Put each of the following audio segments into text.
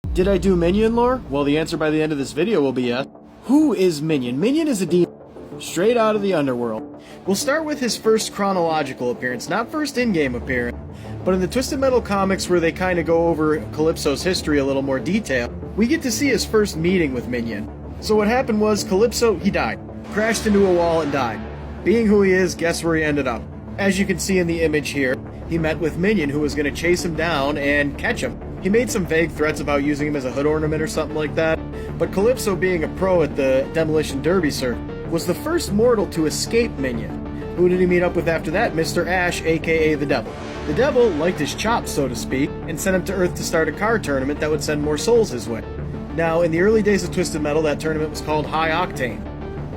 Did I do Minion lore? Well, the answer by the end of this video will be yes. Who is Minion? Minion is a demon straight out of the underworld. We'll start with his first chronological appearance, not first in-game appearance, but in the Twisted Metal comics where they kind of go over Calypso's history a little more detail, we get to see his first meeting with Minion. So what happened was Calypso, he died. Crashed into a wall and died. Being who he is, guess where he ended up? As you can see in the image here, he met with Minion, who was going to chase him down and catch him. He made some vague threats about using him as a hood ornament or something like that, but Calypso, being a pro at the Demolition Derby circuit, was the first mortal to escape Minion. Who did he meet up with after that? Mr. Ash, aka the Devil. The Devil liked his chops, so to speak, and sent him to Earth to start a car tournament that would send more souls his way. Now, in the early days of Twisted Metal, that tournament was called High Octane,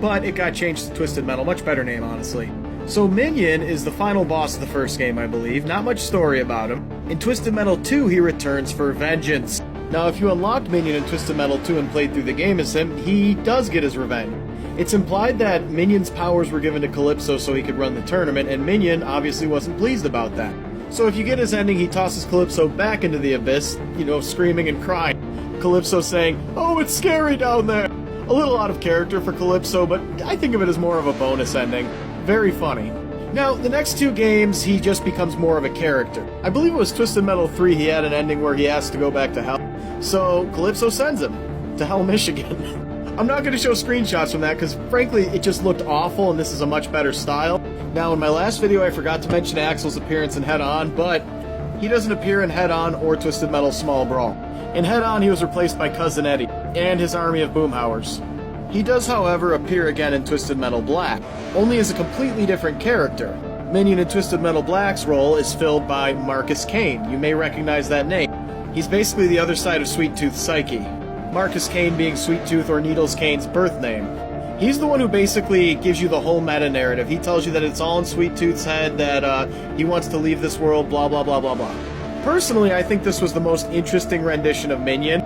but it got changed to Twisted Metal, much better name, honestly. So Minion is the final boss of the first game, I believe. Not much story about him. In Twisted Metal 2, he returns for vengeance. Now, if you unlocked Minion in Twisted Metal 2 and played through the game as him, he does get his revenge. It's implied that Minion's powers were given to Calypso so he could run the tournament, and Minion obviously wasn't pleased about that. So if you get his ending, he tosses Calypso back into the abyss, screaming and crying. Calypso saying, "Oh, it's scary down there!" A little out of character for Calypso, but I think of it as more of a bonus ending. Very funny. Now, the next two games, he just becomes more of a character. I believe it was Twisted Metal 3, he had an ending where he asked to go back to Hell. So, Calypso sends him to Hell, Michigan. I'm not going to show screenshots from that because, frankly, it just looked awful and this is a much better style. Now, in my last video, I forgot to mention Axl's appearance in Head On, but he doesn't appear in Head On or Twisted Metal Small Brawl. In Head On, he was replaced by Cousin Eddie and his army of Boomhowers. He does, however, appear again in Twisted Metal Black, only as a completely different character. Minion in Twisted Metal Black's role is filled by Marcus Kane. You may recognize that name. He's basically the other side of Sweet Tooth Psyche. Marcus Kane being Sweet Tooth or Needles Kane's birth name. He's the one who basically gives you the whole meta-narrative. He tells you that it's all in Sweet Tooth's head, that he wants to leave this world, blah blah blah blah blah. Personally, I think this was the most interesting rendition of Minion.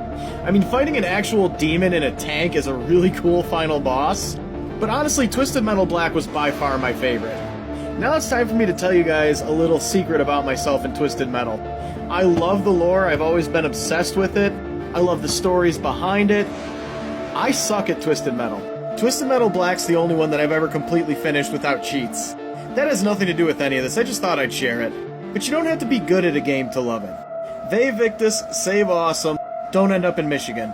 I mean, fighting an actual demon in a tank is a really cool final boss, but honestly, Twisted Metal Black was by far my favorite. Now it's time for me to tell you guys a little secret about myself in Twisted Metal. I love the lore, I've always been obsessed with it, I love the stories behind it. I suck at Twisted Metal. Twisted Metal Black's the only one that I've ever completely finished without cheats. That has nothing to do with any of this, I just thought I'd share it. But you don't have to be good at a game to love it. Vae Victis, save awesome, don't end up in Michigan.